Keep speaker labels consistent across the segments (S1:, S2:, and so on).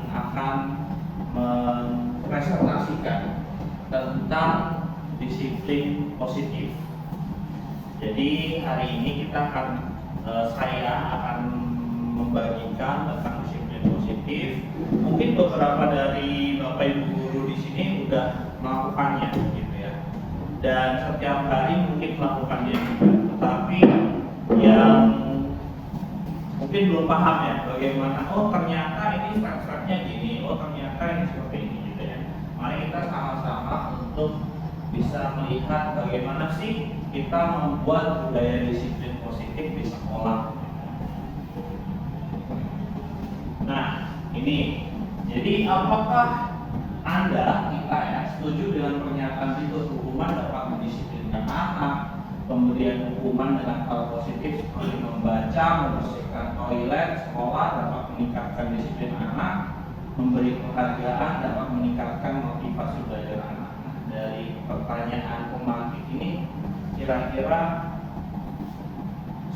S1: akan mempresentasikan tentang disiplin positif. Jadi hari ini saya akan membagikan tentang disiplin positif. Mungkin beberapa dari Bapak Ibu guru di sini sudah melakukannya, gitu ya. Dan setiap hari mungkin melakukannya juga. Tetapi yang mungkin belum paham ya bagaimana. Oh ternyata ini step-stepnya gini. Oh ternyata ini seperti ini, gitu ya. Mari kita sama-sama untuk bisa melihat bagaimana sih kita membuat budaya disiplin positif di sekolah. Nah, ini. Jadi apakah Anda, kita ya, setuju dengan pernyataan berikut? Hukuman dapat mendisiplinkan anak, kemudian hukuman dengan hal positif seperti membaca, membersihkan toilet, sekolah dapat meningkatkan disiplin anak, memberi penghargaan dapat meningkatkan motivasi belajar anak. Dari pertanyaan pemantik ini, kira-kira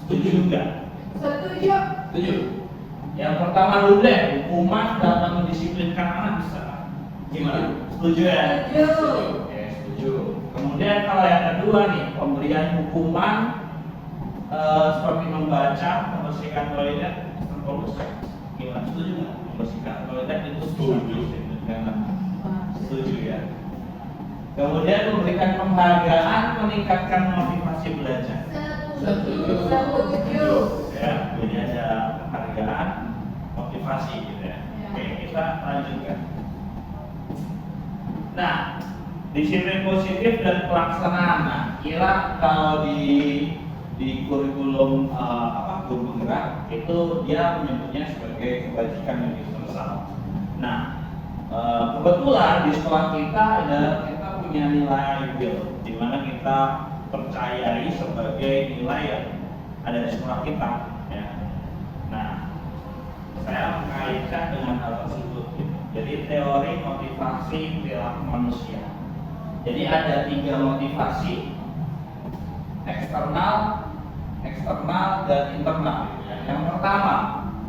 S1: setuju nggak?
S2: Setuju.
S1: Setuju. Yang pertama dulu deh, hukuman dapat mendisiplinkan anak bisa. Gimana? Setuju ya?
S2: Setuju.
S1: Oke, setuju. Kemudian kalau yang kedua nih, pemberian hukuman seperti membaca, membersihkan toilet, gimana? Setuju nggak? Membersihkan toilet itu setuju. Setuju ya. Kemudian memberikan penghargaan meningkatkan motivasi belajar.
S2: Setuju.
S1: Ya, jadi ada penghargaan, motivasi gitu ya. Oke, kita lanjutkan. Nah, disiplin positif dan pelaksanaan. Nah, kira kalau di kurikulum guru penggerak itu dia menyebutnya sebagai kebajikan universal. Nah, kebetulan di sekolah kita punya nilai IPIL, di mana kita percayai sebagai nilai yang ada di sekolah kita. Ya. Nah, saya mengaitkan dengan hal tersebut. Gitu. Jadi teori motivasi perilaku manusia. Jadi ada 3 motivasi: eksternal, dan internal. Ya. Yang pertama,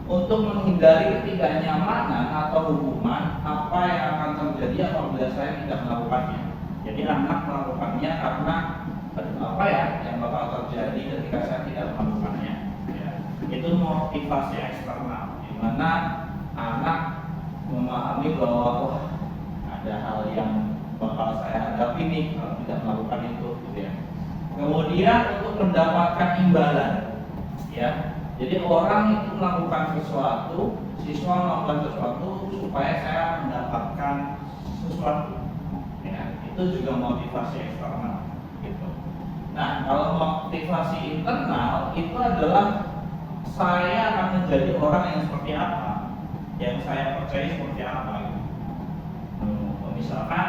S1: untuk menghindari ketidaknyamanan atau hukuman apa yang akan terjadi apabila saya tidak melakukannya. Jadi anak melakukannya karena apa ya yang bakal terjadi ketika saya tidak melakukannya. Ya. Itu motivasi eksternal, di mana anak memahami bahwa wah, ada hal yang bakal saya hadapi nih kalau tidak melakukan itu, gitu ya. Kemudian untuk mendapatkan imbalan, ya. Jadi orang itu melakukan sesuatu, siswa melakukan sesuatu supaya saya mendapatkan sesuatu. Ya, itu juga motivasi eksternal, gitu. Nah, kalau motivasi internal itu adalah saya akan menjadi orang yang seperti apa, yang saya percaya seperti apa. Gitu. Misalkan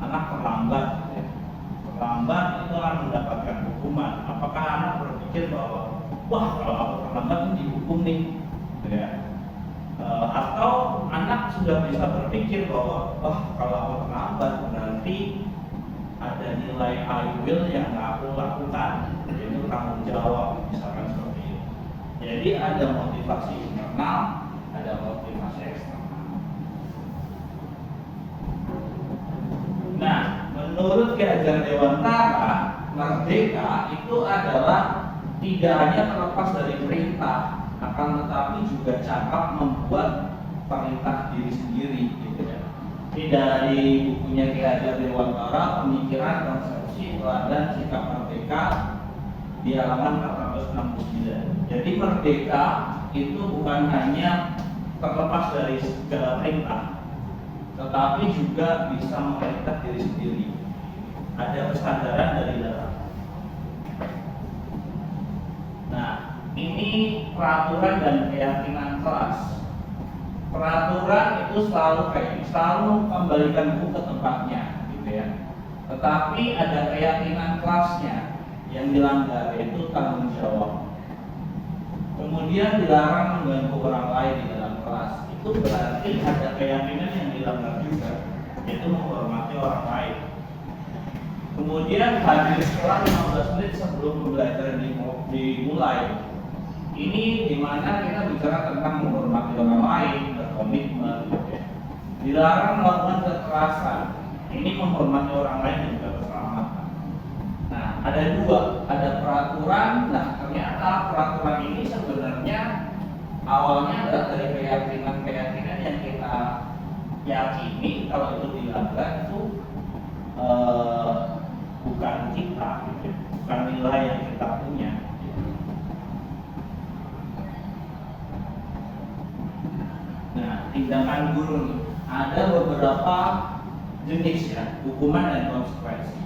S1: anak terlambat, ya. Terlambat itu akan mendapatkan hukuman. Apakah anak berpikir bahwa wah kalau aku terlambat ini dihukum nih, gitu ya? Atau anak sudah bisa berpikir bahwa wah kalau aku terlambat nanti ada nilai I will yang aku lakukan, jadi tanggung jawab, misalkan seperti itu. Jadi ada motivasi internal, ada motivasi eksternal. Nah, menurut Ki Hajar Dewantara, merdeka itu adalah tidak hanya terlepas dari perintah, akan tetapi juga cakap membuat perintah diri sendiri, gitu ya. Ini dari bukunya Ki Hajar Dewantara, Pemikiran, Konsepsi, Teladan, Sikap Merdeka, di halaman 469. Jadi merdeka itu bukan hanya terlepas dari segala perintah, tetapi juga bisa memerintah diri sendiri. Ada kesadaran dari dalam. Nah, ini peraturan dan keyakinan kelas. Peraturan itu selalu kembalikan buku ke tempatnya, gitu ya. Tetapi ada keyakinan kelasnya, yang dilanggar yaitu tanggung jawab. Kemudian dilarang mengganggu orang lain di dalam kelas. Itu berarti ada keyakinan yang dilanggar juga, yaitu menghormati orang lain. Kemudian hadir sekolah 15 menit sebelum pembelajaran dimulai. Ini dimana kita bicara tentang menghormati orang lain, berkomitmen komitmen, gitu ya. Dilarang melakukan kekerasan. Ini menghormati orang lain dan juga keselamatan. Nah, ada dua, ada peraturan. Nah, ternyata peraturan ini sebenarnya awalnya adalah dari keyakinan yang kita yakini kalau itu dilanggar itu bukan kita, gitu. Bukan nilai yang kita punya. Nah, tindakan guru ada beberapa jenis ya, hukuman dan konsekuensi.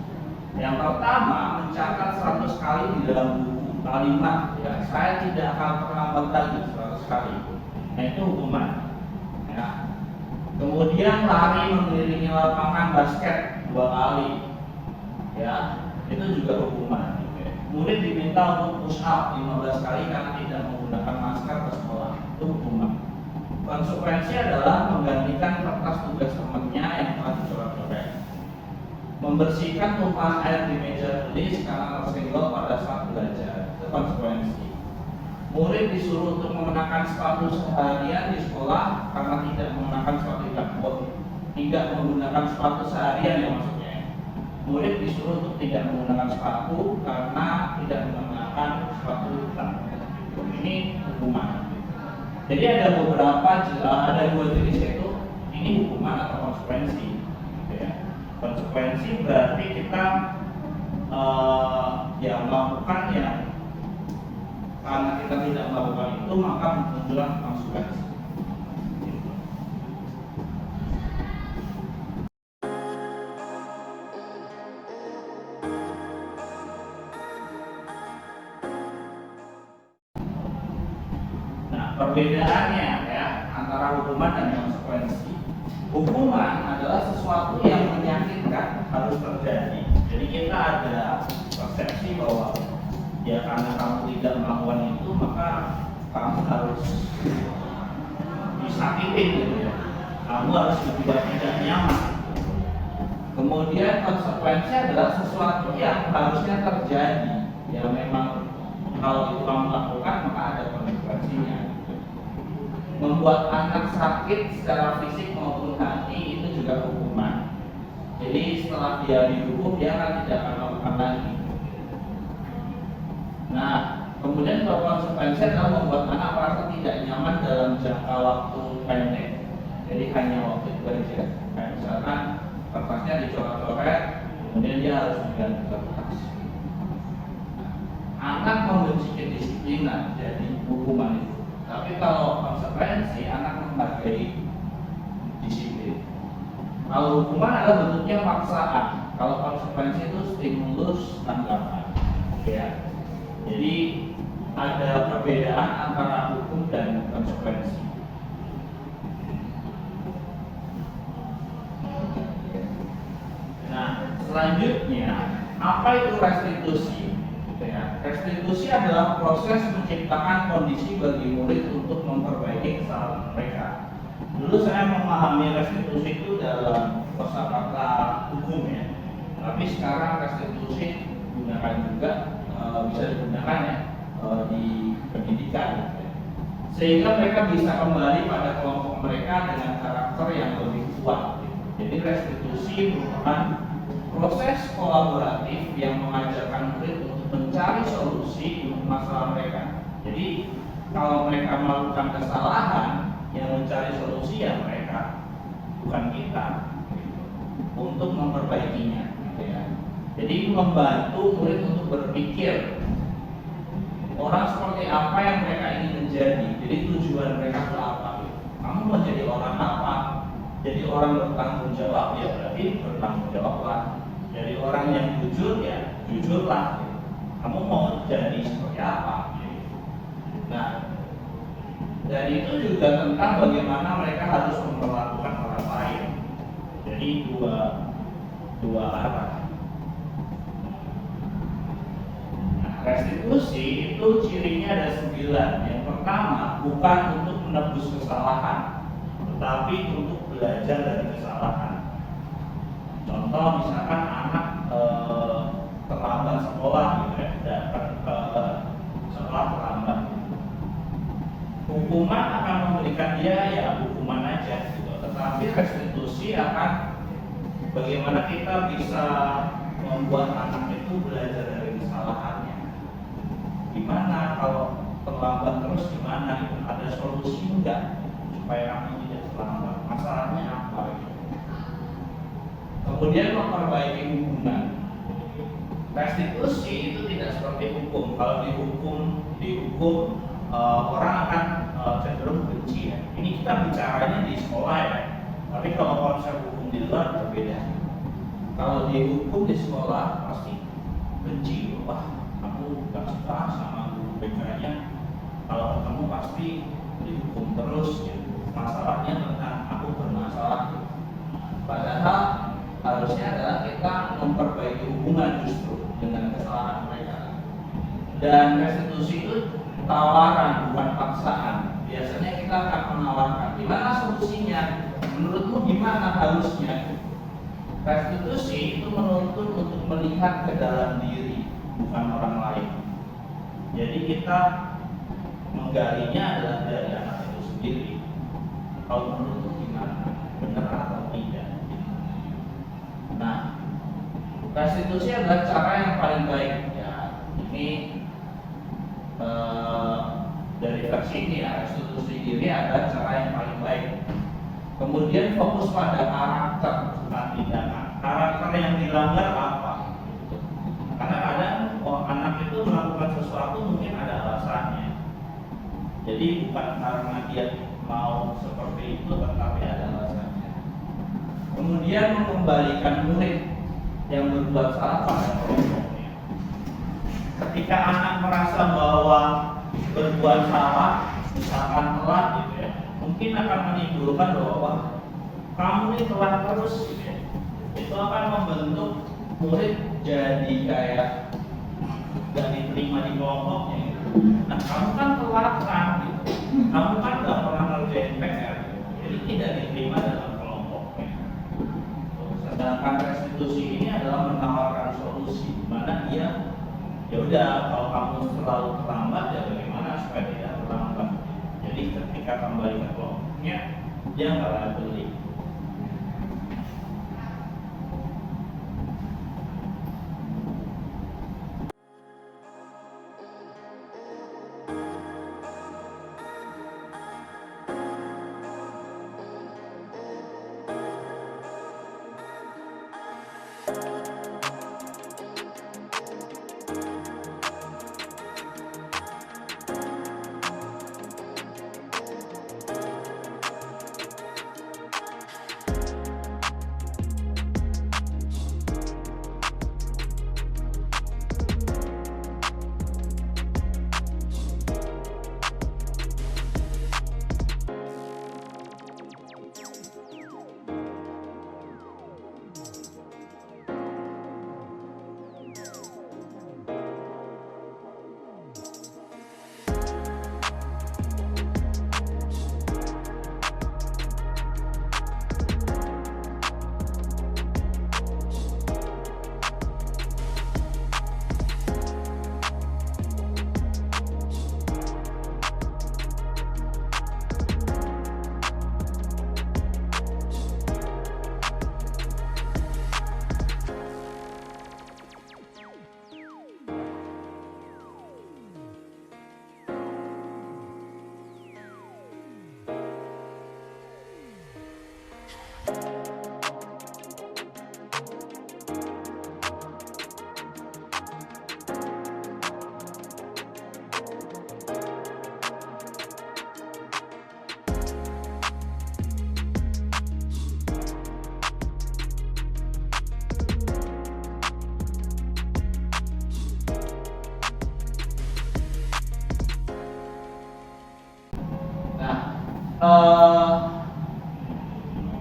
S1: Yang pertama, mencatat 100 kali di dalam buku kalimat ya, saya tidak akan pernah berbagi 100 kali. Nah, itu hukuman. Ya. Kemudian lari mengelilingi lapangan basket 2 kali. Ya, itu juga hukuman. Murid diminta untuk push up 15 kali karena tidak menggunakan masker ke sekolah. Itu hukuman. Konsekuensi adalah menggantikan kertas tugas temannya yang telah dicoret-coret, membersihkan tumpahan air di meja tulis karena tersenggol pada saat belajar. Itu konsekuensi. Murid disuruh untuk mengenakan sepatu seharian di sekolah karena tidak mengenakan sepatu hitam. Tidak menggunakan sepatu seharian ya maksudnya. Murid disuruh untuk tidak menggunakan sepatu karena tidak menggunakan sepatu hitam. Ini hukuman. Jadi ada dua jenis, yaitu ini hukuman atau konsekuensi. Gitu ya. Konsekuensi berarti kita melakukan yang karena kita tidak melakukan itu maka muncullah konsekuensi. Gitu. Perbedaannya ya antara hukuman dan konsekuensi. Hukuman adalah sesuatu yang menyakitkan harus terjadi. Jadi kita ada persepsi bahwa ya karena kamu tidak melakukan itu maka kamu harus disakitin gitu ya. Kamu harus dibuat tidak nyaman. Kemudian konsekuensi adalah sesuatu yang harusnya terjadi. Ya memang kalau itu kamu lakukan maka ada konsekuensinya. Membuat anak sakit secara fisik maupun hati itu juga hukuman. Jadi setelah dia dihukum dia akan tidak akan melakukan lagi. Nah, kemudian konsekuensi adalah membuat anak merasa tidak nyaman dalam jangka waktu pendek. Jadi hanya waktu itu saja. Kayak misalkan kertasnya dicoret-coret, kemudian dia harus mengganti kertas. Anak membenci kedisiplinan, jadi hukuman itu. Tapi kalau konsekuensi, anak menghargai disiplin. Kalau hukuman adalah bentuknya paksaan. Kalau konsekuensi itu stimulus tanggapan. Ya. Jadi ada perbedaan antara hukum dan konsekuensi. Nah, selanjutnya apa itu restitusi? Ya, restitusi adalah proses menciptakan kondisi bagi murid untuk memperbaiki kesalahan mereka. Dulu saya memahami restitusi itu dalam kosakata hukum ya, tapi sekarang restitusi digunakan juga bisa digunakan ya di pendidikan, sehingga mereka bisa kembali pada kelompok mereka dengan karakter yang lebih kuat. Jadi restitusi merupakan proses kolaboratif yang mengajarkan murid untuk mencari solusi untuk masalah mereka. Jadi kalau mereka melakukan kesalahan, yang mencari solusi ya mereka, bukan kita, untuk memperbaikinya. Gitu ya. Jadi membantu murid untuk berpikir orang seperti apa yang mereka ingin menjadi. Jadi tujuan mereka itu apa? Kamu mau jadi orang apa? Jadi orang bertanggung jawab ya berarti bertanggung jawablah. Jadi orang yang jujur ya jujurlah. Kamu mau jadi seperti apa? Nah, dan itu juga tentang bagaimana mereka harus memperlakukan orang lain. Jadi dua arah. Nah, restitusi itu cirinya ada 9. Yang pertama, bukan untuk menebus kesalahan, tetapi untuk belajar dari kesalahan. Contoh misalkan anak terlambat sekolah gitu ya, datang ke sekolah terlambat. Hukuman akan memberikan dia ya hukuman aja restitusi akan bagaimana kita bisa membuat anak itu belajar dari kesalahannya. Gimana kalau terlambat terus, gimana itu ada solusi enggak supaya anak tidak terlambat, masalahnya apa gitu. Kemudian memperbaiki hubungan. Restitusi itu tidak seperti hukum. Kalau dihukum orang akan cenderung benci ya. Ini kita bicaranya di sekolah ya. Tapi kalau konsep hukum di luar berbeda. Kalau dihukum di sekolah pasti benci. Wah, aku gak suka sama guru BK-nya. Kalau ketemu pasti dihukum terus gitu. Masalahnya tentang aku bermasalah gitu. Padahal harusnya adalah kita memperbaiki hubungan justru dengan kesalahan mereka. Dan restitusi itu tawaran bukan paksaan. Biasanya kita akan menawarkan gimana solusinya, menurutmu gimana harusnya. Restitusi itu menuntut untuk melihat ke dalam diri, bukan orang lain. Jadi kita menggalinya adalah dari anak itu sendiri. Kalau menurutmu gimana, benar atau tidak. Nah, restitusi adalah cara yang paling baik ya. Ini dari versi ini ya, restitusi diri adalah cara yang paling baik. Kemudian fokus pada karakter, bukan tindakan. Karakter yang dilanggar apa? Karena kadang anak itu melakukan sesuatu mungkin ada alasannya. Jadi bukan karena dia mau seperti itu, tetapi ada alasannya. Kemudian mengembalikan murid yang berbuat salah pada kelompoknya. Ketika anak merasa bahwa berbuat salah, misalkan telat gitu ya, mungkin akan menimbulkan bahwa kamu ini telat terus gitu ya. Itu akan membentuk murid jadi kayak gak diterima di kelompoknya gitu. Nah, kamu kan telat kan gitu. Kamu kan gak pernah ngerjain PR gitu. Jadi tidak diterima dalam kelompoknya. Sedangkan restitusi ini adalah menawarkan solusi di mana dia ya udah, kalau kamu selalu terlambat ya bagaimana supaya tidak terlambat. Jadi ketika kembali ke kelompoknya dia nggak labeli.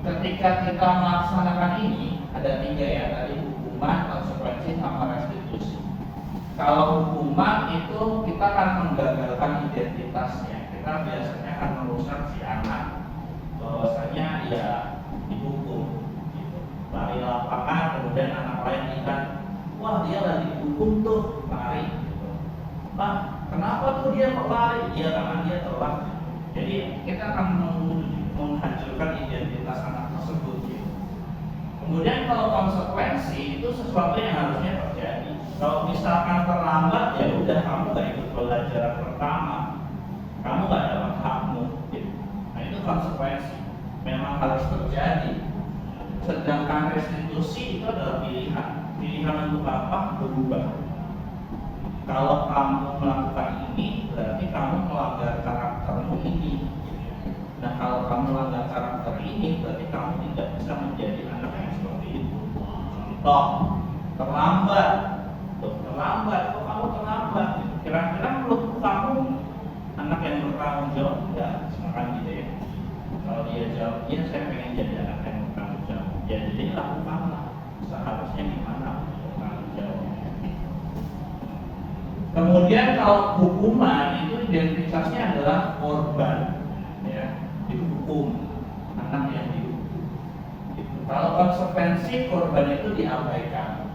S1: Ketika kita melaksanakan ini ada 3 ya, tadi hukuman, konsekuensi, sama restitusi. Kalau hukuman itu kita akan menggagalkan identitasnya. Kita biasanya akan merusak si anak bahwasanya ya dihukum gitu. Lari lapangan, kemudian anak lain lihat, wah dia lagi dihukum tuh, lari gitu. Kenapa tuh dia kok lari? Ya karena dia telat. Jadi kita akan menghancurkan identitas anak tersebut. Gitu. Kemudian kalau konsekuensi itu sesuatu yang harusnya terjadi. Kalau misalkan terlambat, ya udah kamu nggak ikut pelajaran pertama, kamu nggak dapat hakmu. Gitu. Nah itu konsekuensi, memang harus terjadi. Sedangkan restitusi itu adalah pilihan. Pilihan untuk apa? Berubah. Kalau kamu melakukan ini, berarti kamu melanggar karaktermu ini. Nah kalau kamu melanggar karakter ini, berarti kamu tidak bisa menjadi anak yang seperti itu. Contoh, terlambat. Kok kamu terlambat? Kira-kira menurut kamu anak yang bertanggung jawab enggak? Misalkan gitu ya. Kalau dia jawab, iya saya pengen jadi anak yang bertanggung jawab. Ya jadi lakukanlah. Seharusnya gimana bertanggung jawab. Kemudian kalau hukuman itu identitasnya adalah korban, ya, dihukum, anak yang dihukum. Gitu. Kalau konsekuensi korban itu diabaikan.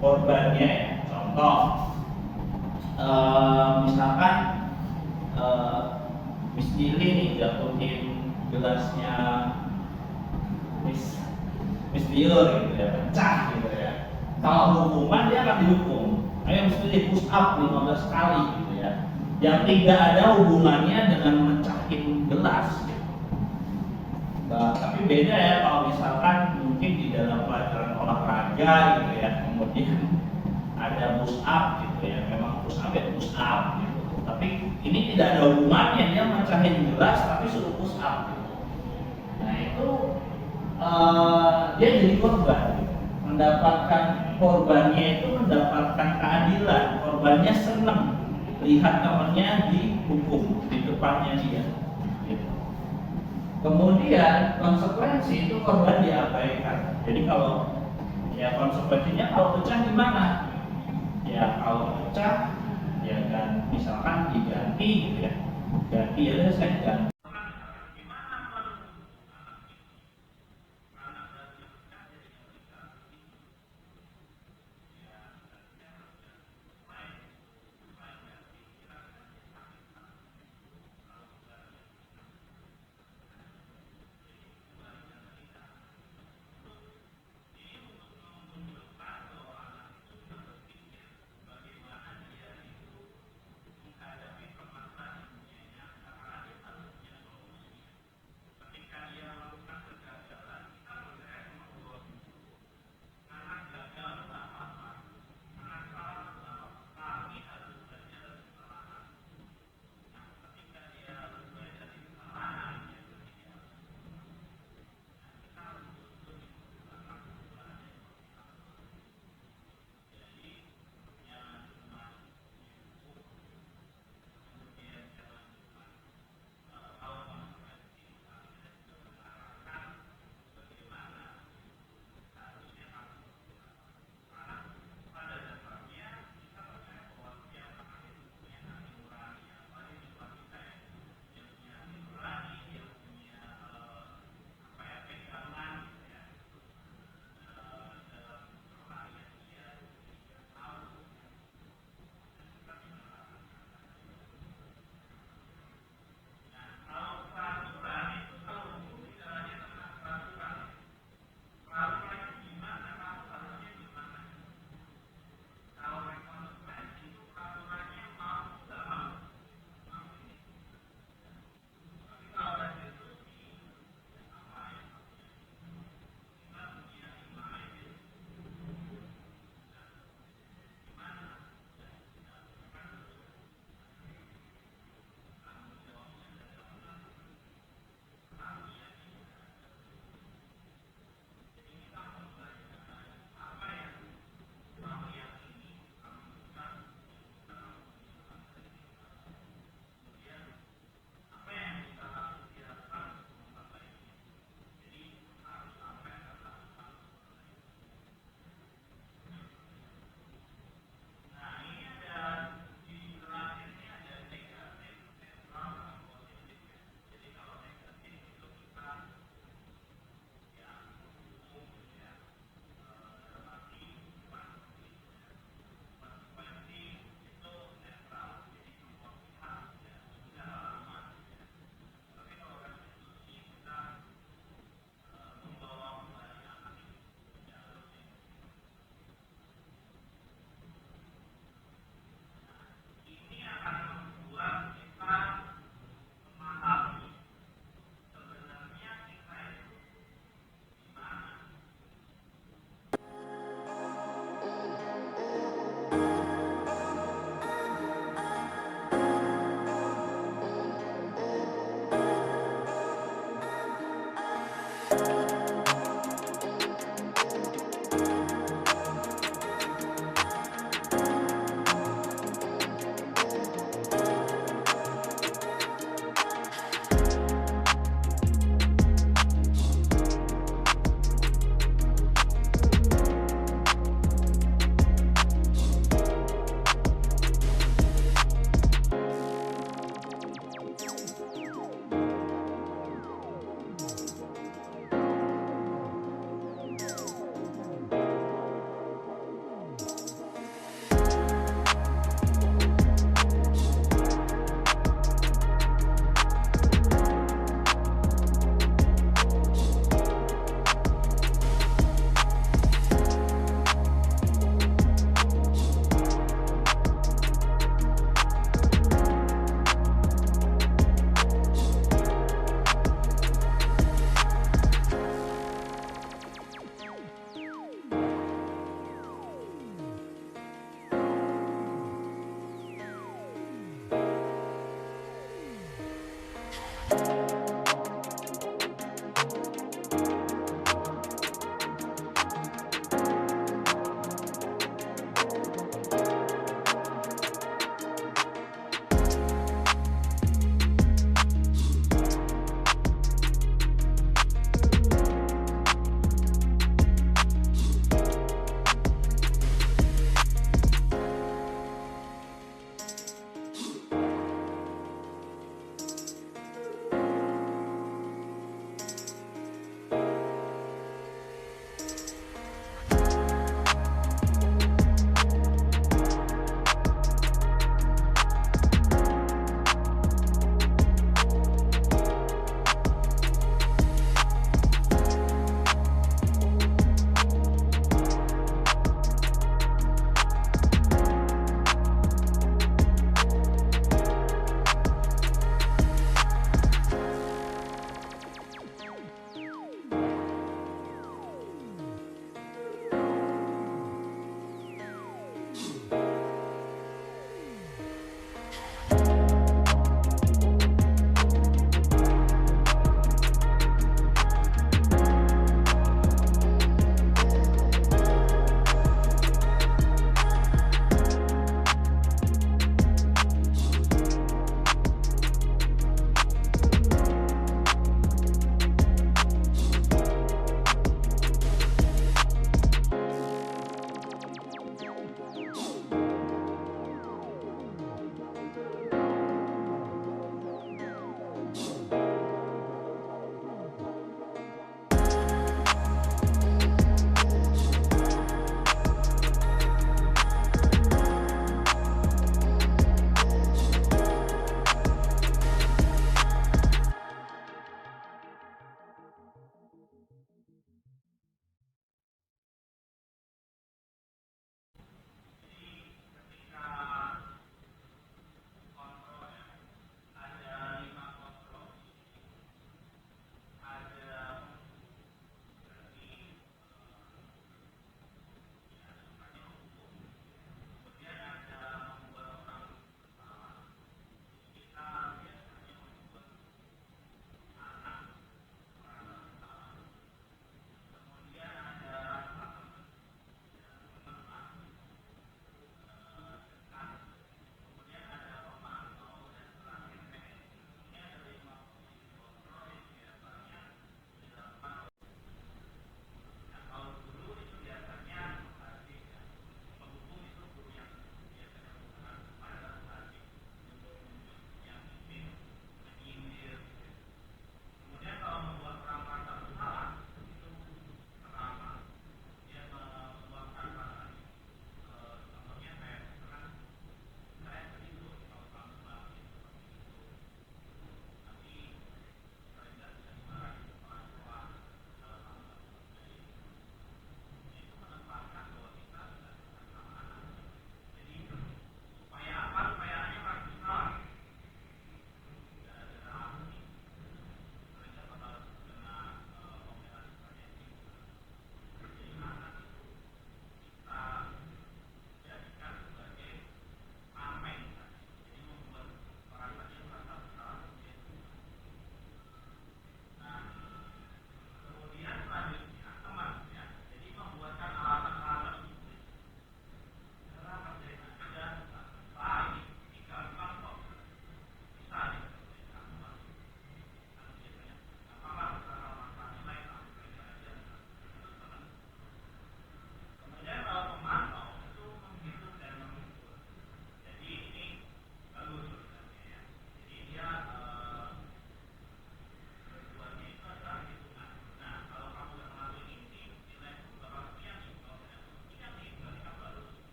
S1: Korbannya, contoh, misalkan Miss Lili nih jatuhin gelasnya Miss Dior gitu ya, pecah gitu ya. Kalau hukuman dia akan dihukum. Ayo mesti push up 15 kali gitu ya. Yang tidak ada hubungannya dengan mecahin gelas gitu. Nah, tapi beda ya kalau misalkan mungkin di dalam pelajaran olahraga gitu ya, kemudian ada push up gitu ya, memang push up ya push up gitu. Tapi ini tidak ada hubungannya, dia mecahin gelas tapi suruh push up gitu. Nah itu dia jadi korban gitu. Mendapatkan korbannya itu mendapatkan keadilan, korbannya senang lihat temannya dihukum di depannya dia. Gitu. Kemudian konsekuensi itu korban diabaikan. Jadi kalau ya konsekuensinya kalau pecah gimana? Ya kalau pecah ya kan misalkan diganti gitu ya, ganti ya saya ganti.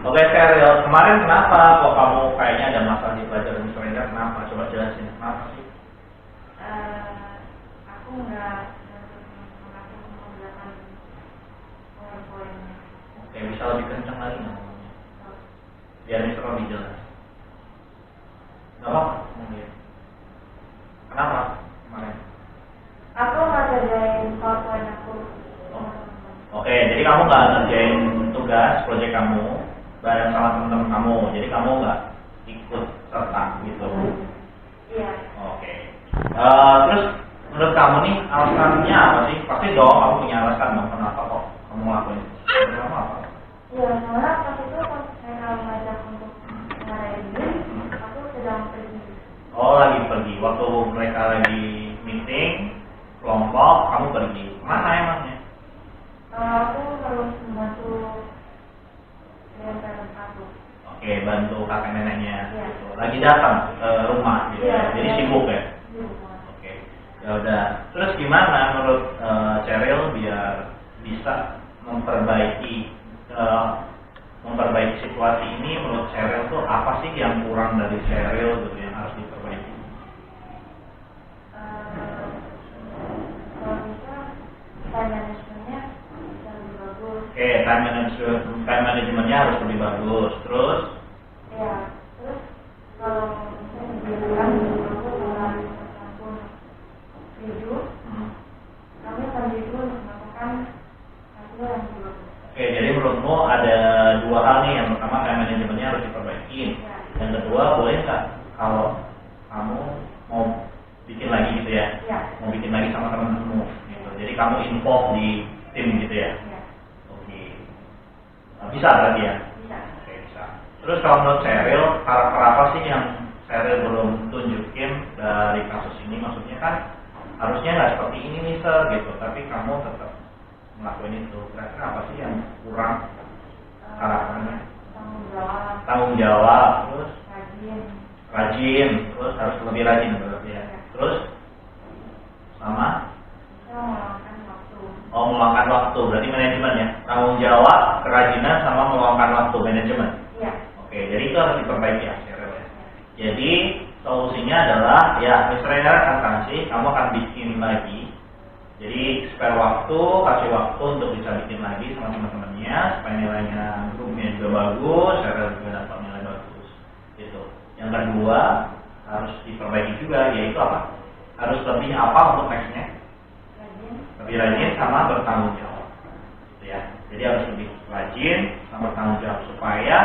S3: Oke, Sheryl, kemarin kenapa kok kamu kayaknya ada masalah di pelajaran Mr. Kenapa? Coba jelasin, kenapa sih?
S2: Aku nggak menggunakan PowerPoint.
S3: Oke, bisa lebih kencang lagi ngomongnya. Biar Mr. lebih jelas. Gak apa-apa, mungkin. Kenapa kemarin?
S2: Aku nggak kerjain PowerPoint aku.
S3: Oke, jadi kamu nggak ngerjain tugas proyek kamu bareng sama teman-teman kamu, jadi kamu nggak ikut serta gitu.
S2: Iya.
S3: Oke. Terus menurut kamu nih alasannya apa sih? Pasti dong kamu punya alasan dong kenapa kok kamu ngelakuin itu. Kenapa apa?
S2: Iya, soalnya pas itu pas mereka mengajak untuk ngadain ini, aku sedang pergi.
S3: Oh, lagi pergi. Waktu mereka lagi meeting kelompok, kamu pergi. Mana emangnya?
S2: Aku harus membantu parent aku.
S3: Oke, bantu kakek neneknya.
S2: Iya.
S3: Gitu. Lagi datang ke rumah gitu.
S2: Iya,
S3: Jadi
S2: iya.
S3: sibuk ya.
S2: Sibuk.
S3: Oke. Ya udah. Terus gimana menurut Sheryl biar bisa memperbaiki situasi ini? Menurut Sheryl tuh apa sih yang kurang dari Sheryl gitu yang harus diperbaiki?
S2: Kalau bisa time managementnya bisa lebih bagus.
S3: Oke, time managementnya harus lebih bagus. Terus
S2: Ya, terus kalau misalnya dibilang aku dengan pun tidur, kami akan tidur untuk melakukan hasil yang lebih bagus.
S3: oke, jadi menurutmu ada dua hal nih. Yang pertama time managementnya harus diperbaiki.
S2: Ya.
S3: Yang kedua, boleh nggak kalau kamu mau bikin lagi gitu ya?
S2: Ya.
S3: Mau bikin lagi sama teman-temanmu gitu. Jadi kamu involve di tim gitu ya?
S2: Ya.
S3: Oke. Bisa berarti ya?
S2: Bisa.
S3: Oke, bisa. Terus kalau menurut Sheryl, karakter apa sih yang Sheryl belum tunjukin dari kasus ini? Maksudnya kan harusnya nggak seperti ini nih Sir gitu, tapi kamu tetap ngelakuin itu. Kira-kira apa sih yang kurang karakternya?
S2: Tanggung jawab,
S3: Tanggung jawab, terus
S2: rajin,
S3: terus harus lebih rajin berarti ya. Terus sama
S2: bisa meluangkan waktu.
S3: meluangkan waktu, berarti manajemen ya. Tanggung jawab, kerajinan sama meluangkan waktu, manajemen.
S2: Iya.
S3: Oke, jadi itu harus diperbaiki ya, Sheryl ya. Jadi solusinya adalah ya, Mr. akan kasih, kamu akan bikin lagi. Jadi spare waktu, kasih waktu untuk bisa bikin lagi sama teman-temannya supaya nilainya grupnya juga bagus, Sheryl juga dapat nilai bagus. Gitu. Yang kedua harus diperbaiki juga, yaitu apa? Harus lebih apa untuk nextnya?
S2: Rajin.
S3: Lebih rajin sama bertanggung jawab. Gitu ya. Jadi harus lebih rajin sama bertanggung jawab supaya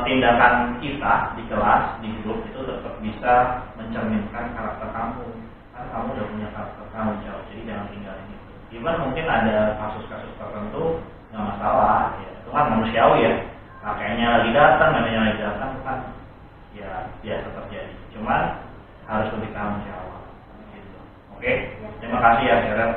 S3: tindakan kita di kelas, di grup itu tetap bisa mencerminkan karakter kamu. Kan kamu udah punya karakter tanggung jawab, jadi jangan tinggalin itu. Even mungkin ada kasus-kasus tertentu nggak masalah, ya itu kan manusiawi ya. Kakeknya lagi datang, neneknya lagi datang, kan ya biasa terjadi. Cuman harus lebih tanggung jawab. Gitu. Oke, terima kasih ya Sheryl.